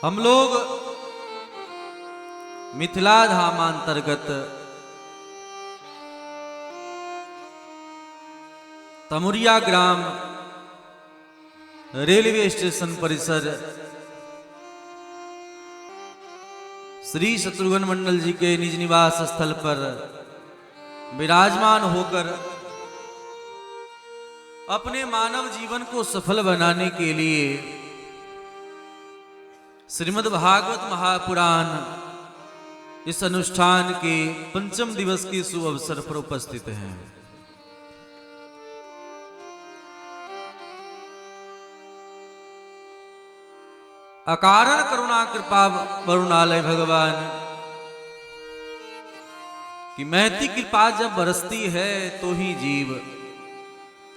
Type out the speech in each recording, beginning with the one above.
हम लोग मिथिला धामांतर्गत तमुरिया ग्राम railway station परिसर श्री शत्रुघ्न मंडल जी के निज निवास स्थल पर विराजमान होकर अपने मानव जीवन को सफल बनाने के लिए श्रीमद् भागवत महापुराण इस अनुष्ठान के पंचम दिवस के शुभ अवसर पर उपस्थित हैं। अकारण करुणा कृपा वरुणालय भगवान की महती कृपा जब बरसती है तो ही जीव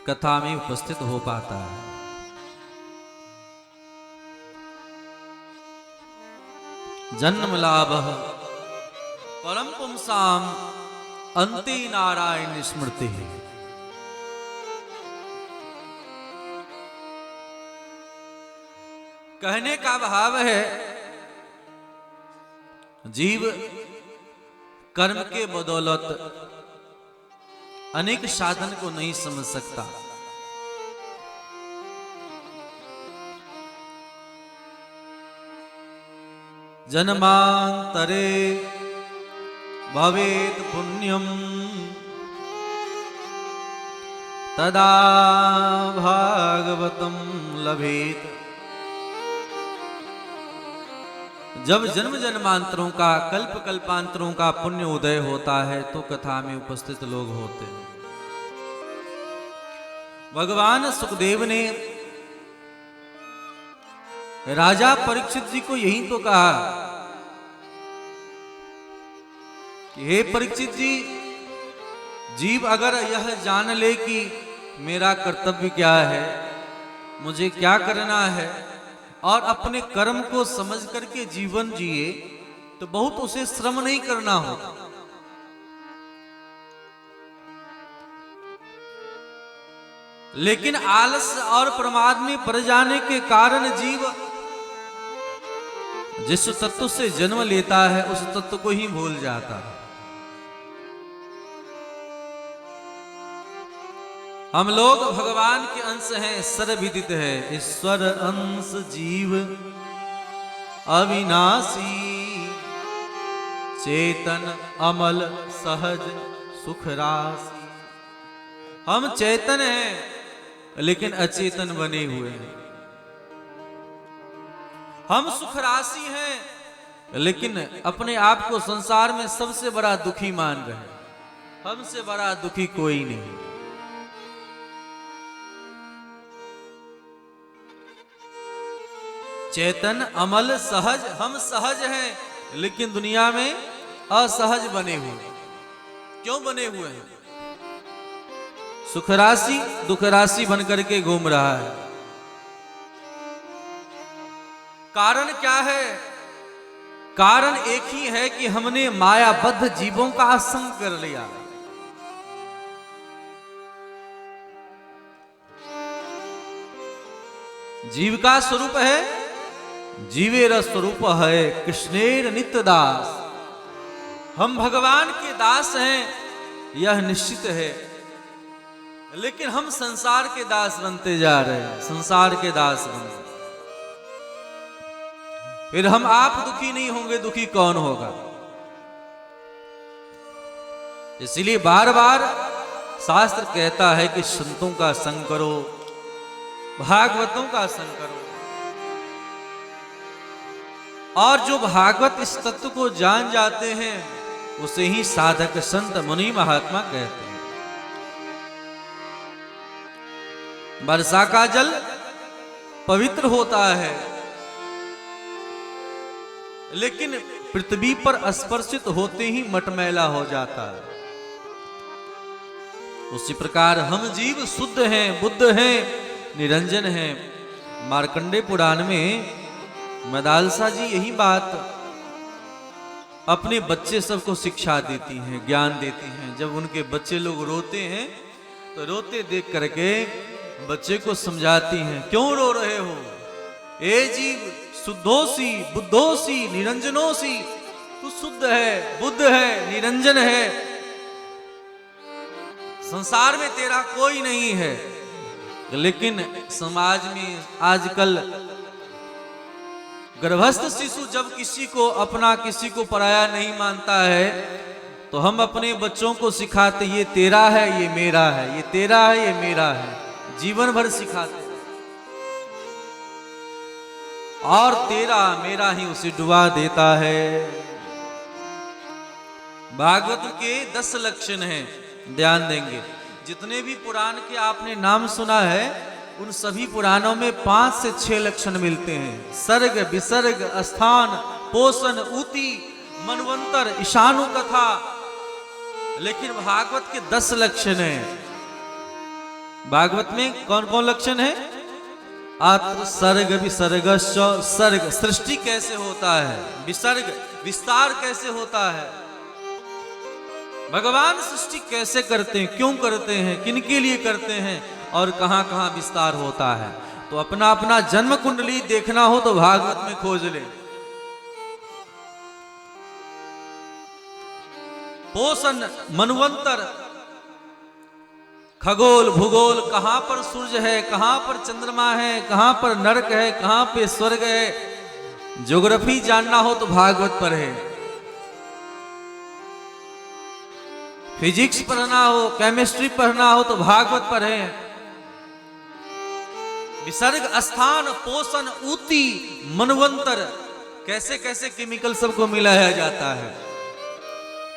कथा में उपस्थित हो पाता है। जन्म लाभ परम पुंसाम अंते नारायण स्मृति। कहने का भाव है जीव कर्म के बदौलत अनेक साधन को नहीं समझ सकता। जन्मांतरे भवेत् पुण्यम तदा भागवतम लभेत। जब जन्म जन्मांतरों का कल्प कल्पांतरों का पुण्य उदय होता है तो कथा में उपस्थित लोग होते हैं। भगवान सुखदेव ने राजा परीक्षित जी को यही तो कहा कि हे परीक्षित जी, जीव अगर यह जान ले कि मेरा कर्तव्य क्या है, मुझे क्या करना है, और अपने कर्म को समझ करके जीवन जिए तो बहुत उसे श्रम नहीं करना होगा। लेकिन आलस और प्रमाद में पड़ जाने के कारण जीव जिस तत्व से जन्म लेता है उस तत्व को ही भूल जाता है। हम लोग भगवान के अंश हैं, सर्वविदित है। ईश्वर अंश जीव अविनाशी, चेतन अमल सहज सुख राशि। हम चेतन हैं लेकिन अचेतन बने हुए हैं। हम सुख राशि हैं लेकिन अपने आप को संसार में सबसे बड़ा दुखी मान रहे हैं। हमसे बड़ा दुखी कोई नहीं। चेतन अमल सहज, हम सहज हैं लेकिन दुनिया में असहज बने हुए। क्यों बने हुए हैं? सुख राशि दुख राशि बनकर के घूम रहा है। कारण क्या है? कारण एक ही है कि हमने मायाबद्ध जीवों का संग कर लिया। जीव का स्वरूप है, जीवेर स्वरूप है कृष्णेर नित्य दास। हम भगवान के दास हैं यह निश्चित है, लेकिन हम संसार के दास बनते जा रहे हैं। संसार के दास बन, फिर हम आप दुखी नहीं होंगे, दुखी कौन होगा? इसलिए बार बार शास्त्र कहता है कि संतों का संग करो, भागवतों का संग करो। और जो भागवत इस तत्व को जान जाते हैं उसे ही साधक संत मुनि महात्मा कहते हैं। वर्षा का जल पवित्र होता है लेकिन पृथ्वी पर स्पर्शित होते ही मटमैला हो जाता है। उसी प्रकार हम जीव शुद्ध हैं, बुद्ध हैं, निरंजन हैं। मार्कंडेय पुराण में मदालसा जी यही बात अपने बच्चे सबको शिक्षा देती हैं, ज्ञान देती हैं। जब उनके बच्चे लोग रोते हैं तो रोते देख करके बच्चे को समझाती हैं, क्यों रो रहे हो? ए जीव शुद्धोसी बुद्धोसी निरंजनोसी, तू शुद्ध है, बुद्ध है, निरंजन है, संसार में तेरा कोई नहीं है। लेकिन समाज में आजकल गर्भस्थ शिशु जब किसी को अपना किसी को पराया नहीं मानता है, तो हम अपने बच्चों को सिखाते ये तेरा है ये मेरा है, ये तेरा है ये मेरा है, जीवन भर सिखाते और तेरा मेरा ही उसे डुबा देता है। भागवत के 10 लक्षण हैं, ध्यान देंगे। जितने भी पुराण के आपने नाम सुना है, उन सभी पुराणों में 5 से 6 लक्षण मिलते हैं। सर्ग, विसर्ग, स्थान, पोषण, ऊति, मनवंतर, ईशानु कथा। लेकिन भागवत के 10 लक्षण हैं। भागवत में कौन कौन लक्षण है? अत्र सर्ग विसर्गश्च, सर्ग सृष्टि कैसे होता है, विसर्ग विस्तार कैसे होता है, भगवान सृष्टि कैसे करते हैं, क्यों करते हैं, किन के लिए करते हैं और कहां कहां विस्तार होता है। तो अपना अपना जन्म कुंडली देखना हो तो भागवत में खोज ले। पोषण, मनवंतर, खगोल भूगोल, कहां पर सूर्य है, कहां पर चंद्रमा है, कहां पर नरक है, कहां पे स्वर्ग है। ज्योग्राफी जानना हो तो भागवत पर है। फिजिक्स पढ़ना हो, केमिस्ट्री पढ़ना हो तो भागवत पर है। विसर्ग, स्थान, पोषण, ऊति, मनवंतर, कैसे कैसे केमिकल सबको मिलाया जाता है,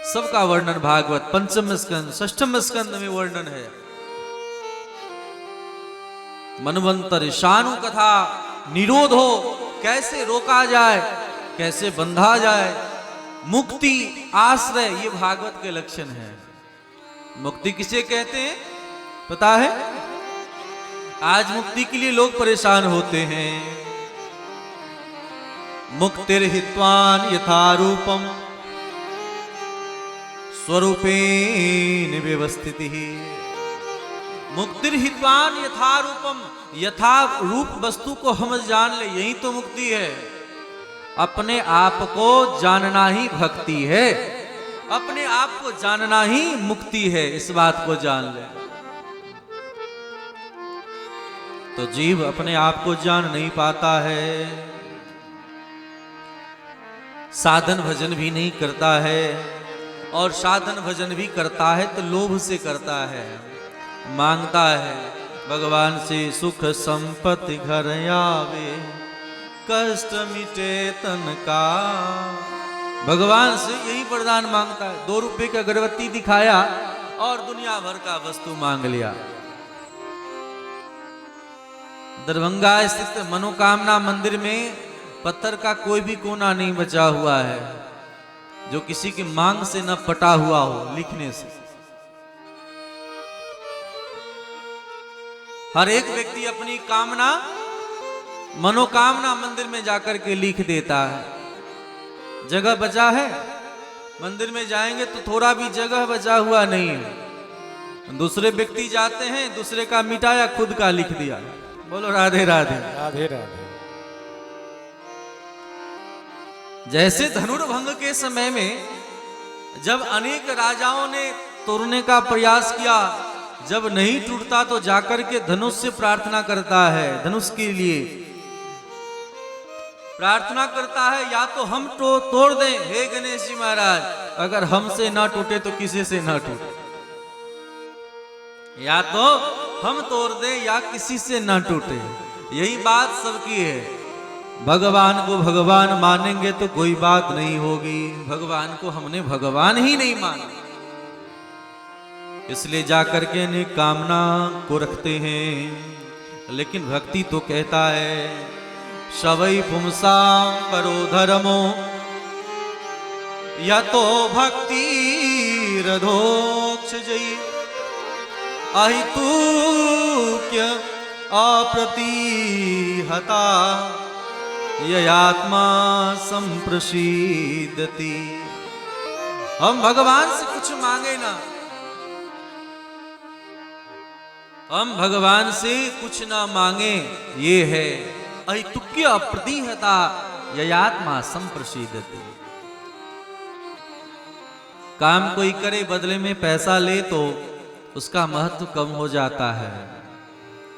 सबका वर्णन भागवत पंचम स्कंद षष्ठम स्कंद में वर्णन है। मनवंतर, ईशानु कथा, निरोधो, कैसे रोका जाए, कैसे बंधा जाए, मुक्ति, आश्रय, ये भागवत के लक्षण है। मुक्ति किसे कहते हैं पता है? आज मुक्ति के लिए लोग परेशान होते हैं। मुक्तिर्हित्वान यथारूपम स्वरूपेण व्यवस्थितिः। मुक्तिर्हित्वान यथारूपम, यथा रूप वस्तु को हम जान ले, यही तो मुक्ति है। अपने आप को जानना ही भक्ति है, अपने आप को जानना ही मुक्ति है। इस बात को जान ले। तो जीव अपने आप को जान नहीं पाता है, साधन भजन भी नहीं करता है, और साधन भजन भी करता है तो लोभ से करता है, मांगता है भगवान से सुख संपत्ति घर आवे, कष्ट मिटे तन का। भगवान से यही वरदान मांगता है। 2 रुपए का अगरबत्ती दिखाया और दुनिया भर का वस्तु मांग लिया। दरभंगा स्थित मनोकामना मंदिर में पत्थर का कोई भी कोना नहीं बचा हुआ है जो किसी की मांग से न पटा हुआ हो, लिखने से। हर एक व्यक्ति अपनी कामना मनोकामना मंदिर में जाकर के लिख देता है। जगह बचा है, मंदिर में जाएंगे तो थोड़ा भी जगह बचा हुआ नहीं है। दूसरे व्यक्ति जाते हैं, दूसरे का मिटाया, खुद का लिख दिया। बोलो राधे राधे राधे राधे। जैसे धनुर्भंग के समय में जब अनेक राजाओं ने तोड़ने का प्रयास किया, जब नहीं टूटता तो जाकर के धनुष से प्रार्थना करता है, धनुष के लिए प्रार्थना करता है, या तो हम तोड़ दें हे गणेश जी महाराज, अगर हमसे ना टूटे तो किसी से ना टूटे। या तो हम तोड़ दें या किसी से ना टूटे, यही बात सबकी है। भगवान को भगवान मानेंगे तो कोई बात नहीं होगी, भगवान को हमने भगवान ही नहीं माना, इसलिए जाकर के अनेक कामना को रखते हैं। लेकिन भक्ति तो कहता है शवै पुंसां परो धर्मो यतो भक्ति रधोक्षजै अहितुक्य अप्रतिहता ययात्मा संप्रसीदति। हम भगवान से कुछ मांगे ना, हम भगवान से कुछ ना मांगे, ये है अहितुक्य प्रतिहता ययात्मा संप्रसीदति। काम कोई करे बदले में पैसा ले तो उसका महत्व कम हो जाता है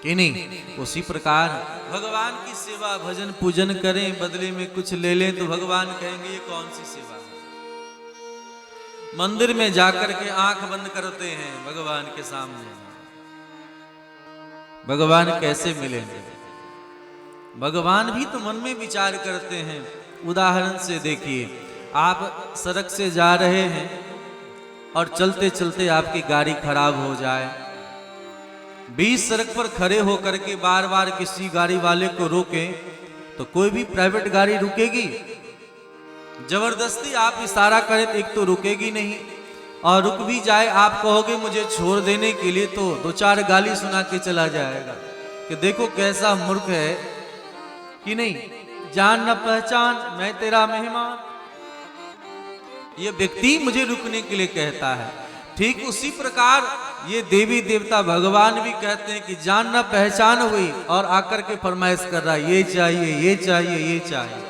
कि नहीं। उसी प्रकार भगवान की सेवा भजन पूजन करें बदले में कुछ ले लें तो भगवान कहेंगे ये कौन सी सेवा है। मंदिर में जाकर के आंख बंद करते हैं भगवान के सामने, भगवान कैसे मिलेंगे। भगवान भी तो मन में विचार करते हैं। उदाहरण से देखिए, आप सड़क से जा रहे हैं और चलते चलते आपकी गाड़ी खराब हो जाए, बीच सड़क पर खड़े होकर के बार बार किसी गाड़ी वाले को रोके तो कोई भी प्राइवेट गाड़ी रुकेगी। जबरदस्ती आप इशारा करें तो एक तो रुकेगी नहीं, और रुक भी जाए आप कहोगे मुझे छोड़ देने के लिए तो दो चार गाली सुना के चला जाएगा कि देखो कैसा मूर्ख है कि नहीं, जान न पहचान मैं तेरा मेहमान। ये व्यक्ति मुझे रुकने के लिए कहता है। ठीक उसी प्रकार ये देवी देवता भगवान भी कहते हैं कि जान न पहचान हुई और आकर के फरमाइश कर रहा है ये चाहिए ये चाहिए ये चाहिए,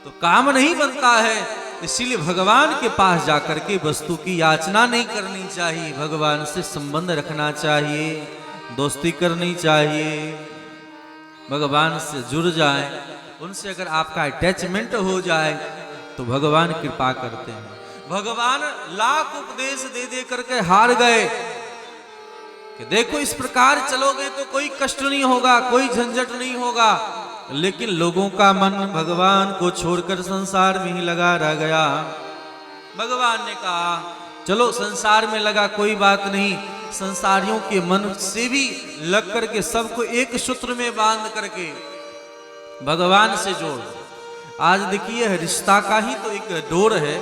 तो काम नहीं बनता है। इसीलिए भगवान के पास जाकर के वस्तु की याचना नहीं करनी चाहिए, भगवान से संबंध रखना चाहिए, दोस्ती करनी चाहिए, भगवान से जुड़ जाए। उनसे अगर आपका अटैचमेंट हो जाए तो भगवान कृपा करते हैं। भगवान लाख उपदेश दे दे करके हार गए कि देखो इस प्रकार चलोगे तो कोई कष्ट नहीं होगा, कोई झंझट नहीं होगा, लेकिन लोगों का मन भगवान को छोड़कर संसार में ही लगा रह गया। भगवान ने कहा चलो संसार में लगा कोई बात नहीं, संसारियों के मन से भी लग करके सबको एक सूत्र में बांध करके भगवान से जोड़। आज देखिए रिश्ता का ही तो एक डोर है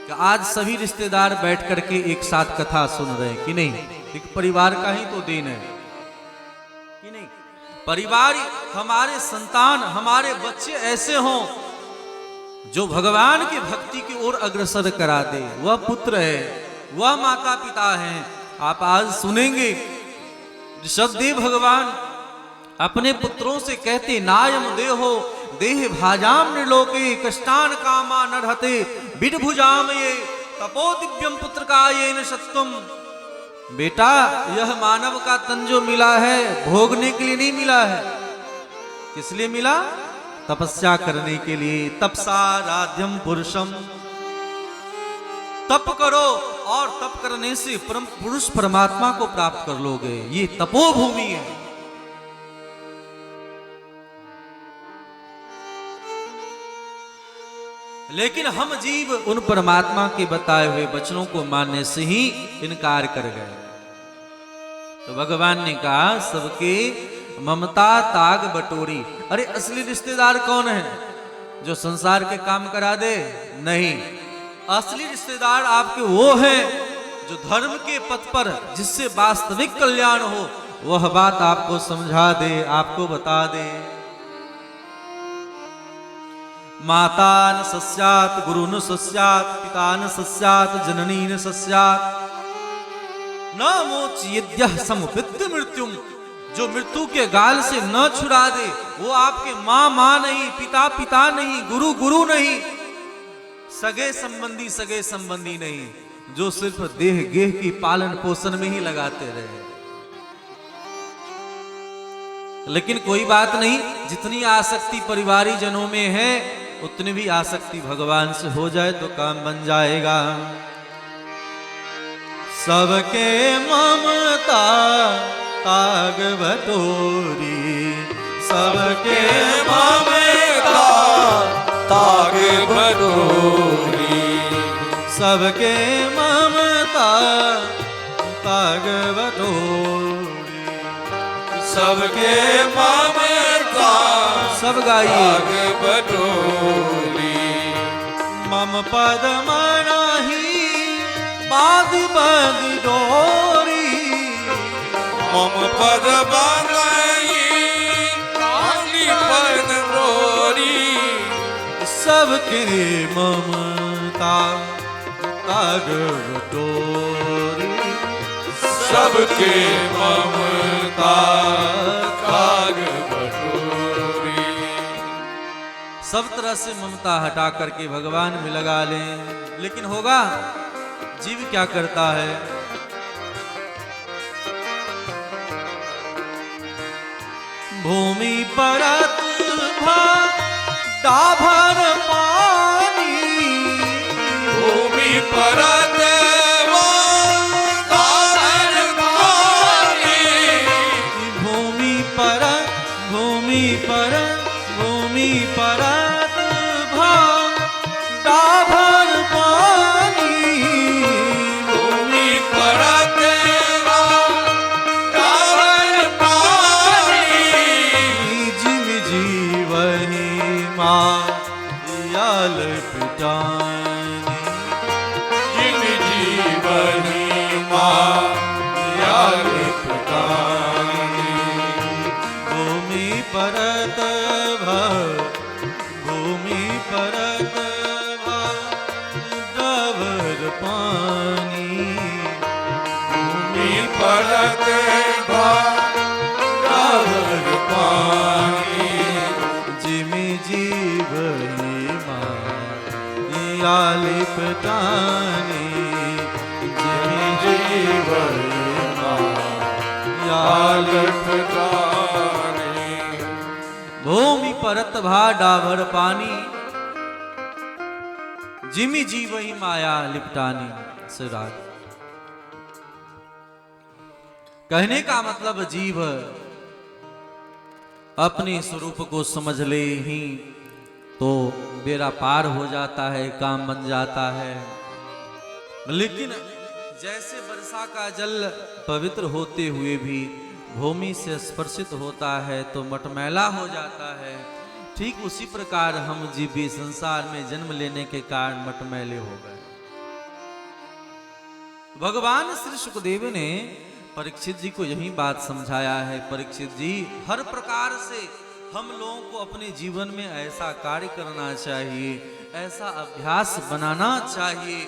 कि आज सभी रिश्तेदार बैठ करके एक साथ कथा सुन रहे हैं कि नहीं, एक परिवार का ही तो दिन है कि नहीं। परिवार हमारे संतान हमारे बच्चे ऐसे हों जो भगवान की भक्ति की ओर अग्रसर करा दे, वह पुत्र है, वह माता पिता हैं। आप आज सुनेंगे ऋषभदेव भगवान अपने पुत्रों से कहते नायम देहो देह भाजाम निर्लोके कष्टान कामा नढ़ते बिडभुजाम ये तपो दिव्यम पुत्र का ये न सत्वम। बेटा यह मानव का तन जो मिला है भोगने के लिए नहीं मिला है, किस लिए मिला? तपस्या करने के लिए। तपसाराध्यम पुरुषम, तप करो और तप करने से परम पुरुष परमात्मा को प्राप्त कर लोगे। ये तपोभूमि है। लेकिन हम जीव उन परमात्मा के बताए हुए वचनों को मानने से ही इनकार कर गए। तो भगवान ने कहा सबके ममता ताग बटोरी। अरे असली रिश्तेदार कौन है? जो संसार के काम करा दे? नहीं, असली रिश्तेदार आपके वो हैं जो धर्म के पथ पर जिससे वास्तविक कल्याण हो वह बात आपको समझा दे, आपको बता दे। माता न सस्यात गुरु न सस्यात पिता न सस्यात जननी न सस्यात न मोचयेद्यः समविद्य मृत्युम। जो मृत्यु के गाल से न छुड़ा दे वो आपके माँ माँ नहीं, पिता पिता नहीं, गुरु गुरु नहीं, सगे संबंधी नहीं, जो सिर्फ देह गेह की पालन पोषण में ही लगाते रहे। लेकिन कोई बात नहीं, जितनी आसक्ति परिवारी जनों में है उतनी भी आसक्ति भगवान से हो जाए तो काम बन जाएगा। सबके ममता ताग बटोरी, सबके ममता ताग बटोरी, सबके ममता ताग बटोरी, सबके ममता सब गाइए बटोरी। मम पद मनाही बाग बाग डोरी, मम पद मनाही बाग डोरी, सबके ममता ताग बटोरी, सबके ममता ताग सब तरह से ममता हटा करके भगवान में लगा लें, लेकिन होगा जीव क्या करता है। भूमि परत डाभर पानी, भूमि परत डाभर पानी, भूमि परत भूमि परत भूमि परत डाभर पानी, भूमि परत डाभर पानी, जिम जीवही मायाल पिटानी, जिम जीवनी मायाल पिटानी, भूमि परत भूमि परत डाभर पानी, भूमि परत डाभर पानी, जिमि जीवही मायाल पिटानी, जिमि जीवही मायाल पिटानी, भूमि परत भा डाभर पानी, जिमि जीवही माया लिपटानी। सिराज कहने का मतलब जीव अपने स्वरूप को समझ ले ही तो बेड़ा पार हो जाता है, काम बन जाता है। लेकिन जैसे वर्षा का जल पवित्र होते हुए भी भूमि से स्पर्शित होता है तो मटमैला हो जाता है, ठीक उसी प्रकार हम जीव भी संसार में जन्म लेने के कारण मटमैले हो गए। भगवान श्री सुखदेव ने परीक्षित जी को यही बात समझाया है। परीक्षित जी, हर प्रकार से हम लोगों को अपने जीवन में ऐसा कार्य करना चाहिए, ऐसा अभ्यास बनाना चाहिए,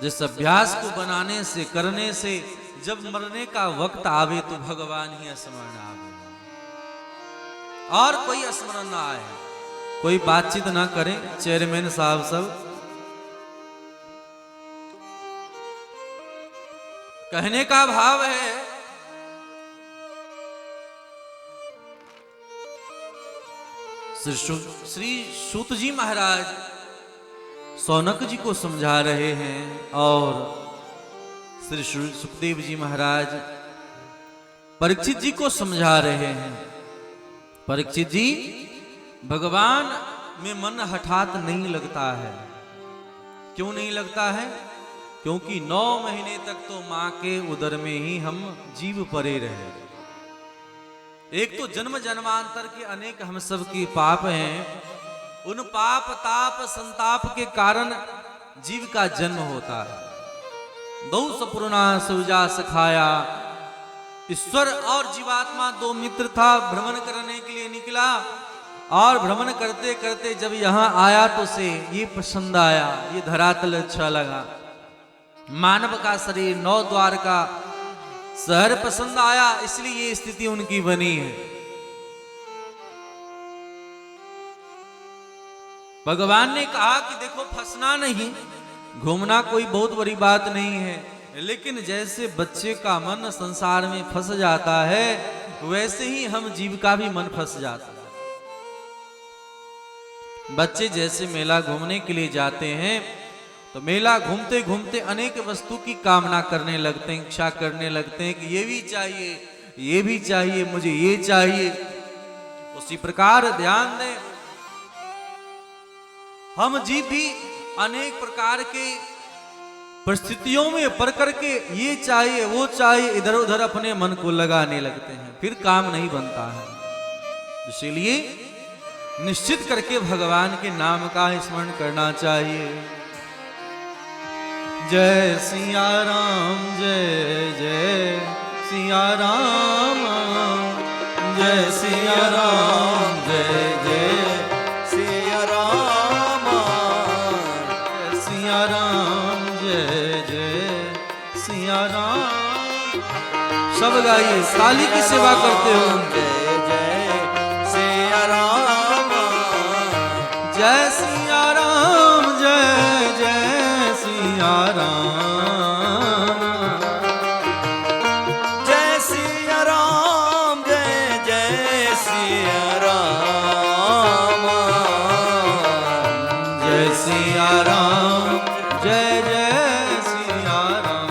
जिस अभ्यास को बनाने से करने से जब मरने का वक्त आवे तो भगवान ही स्मरण आवे और कोई स्मरण ना आए, कोई बातचीत ना करें। चेयरमैन साहब सब कहने का भाव है श्री सूत जी महाराज सौनक जी को समझा रहे हैं और श्री सुखदेव जी महाराज परीक्षित जी को समझा रहे हैं। परीक्षित जी, भगवान में मन हठात नहीं लगता है। क्यों नहीं लगता है? क्योंकि 9 महीने तक तो मां के उदर में ही हम जीव परे रहे। एक तो जन्म जन्मांतर के अनेक हम सब के पाप हैं, उन पाप ताप संताप के कारण जीव का जन्म होता है। दो सपूर्णा सुजा सखाया, ईश्वर और जीवात्मा 2 मित्र था, भ्रमण करने के लिए निकला और भ्रमण करते करते जब यहाँ आया तो उसे ये पसंद आया, ये धरातल अच्छा लगा, मानव का शरीर 9 द्वार का शहर पसंद आया, इसलिए ये स्थिति उनकी बनी है। भगवान ने कहा कि देखो फंसना नहीं, घूमना कोई बहुत बड़ी बात नहीं है, लेकिन जैसे बच्चे का मन संसार में फंस जाता है वैसे ही हम जीव का भी मन फंस जाता है। बच्चे जैसे मेला घूमने के लिए जाते हैं तो मेला घूमते घूमते अनेक वस्तु की कामना करने लगते हैं, इच्छा करने लगते हैं कि ये भी चाहिए, ये भी चाहिए, मुझे ये चाहिए। उसी प्रकार ध्यान दें, हम जीव भी अनेक प्रकार के परिस्थितियों में पड़ करके ये चाहिए वो चाहिए इधर उधर अपने मन को लगाने लगते हैं, फिर काम नहीं बनता है। इसीलिए निश्चित करके भगवान के नाम का स्मरण करना चाहिए। जय सिया राम, जय जय सिया राम, जय सिया राम, जय जय सिया राम, सिया राम, जय जय सिया राम। सब गाइए, काली की सेवा करते हो। जय जय सिया राम। सिया राम। जय सिया राम जय जय सिया राम। जय सिया राम जय जय सिया राम।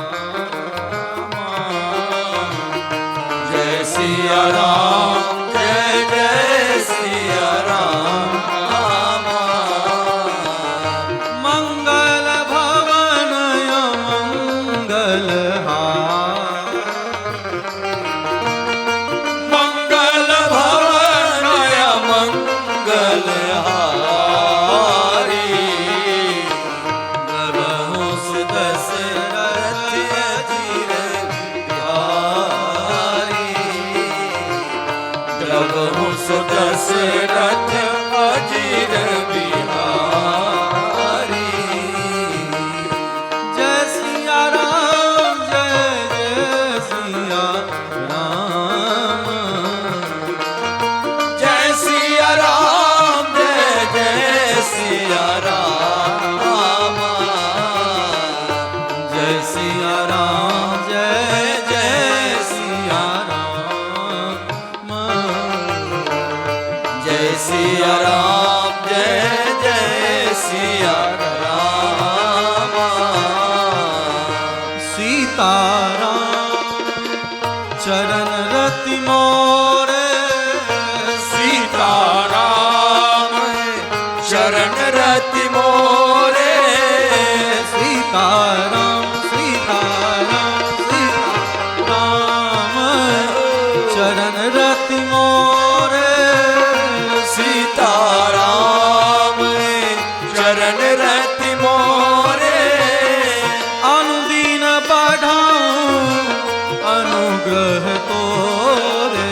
जय सिया राम जय जय सिया राम। मंगल भवन मंगल हार। मंगल भवन मंगल हारी। प्रभु दशरथ अजीर बिहारी। प्रभु दशरथ अजीर बिहारी। जय सिया राम जय जय सिया राम। जय सिया राम जय जय सिया राम। जय सिया राम जय जय सिया राम। जय सिया राम जय जय सिया राम। सीताराम चरण रति मोरे। सीताराम शरण रति मोरे। सीताराम सीताराम सीताराम चरण रति मोरे। सीताराम चरण रति मोरे। अनुदीन बढ़ाऊं अनुग्रह तोरे।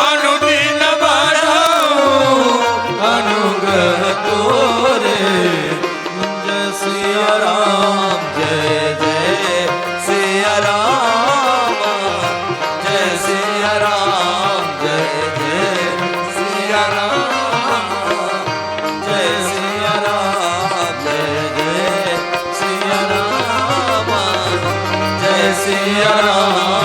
अनुदिन बढ़ाऊं अनुग्रह तोरे। जय सिया राम जय जय सिया राम। जय सिया राम जय जय सिया राम। जय सिया राम जय जय सिया राम। जय सिया राम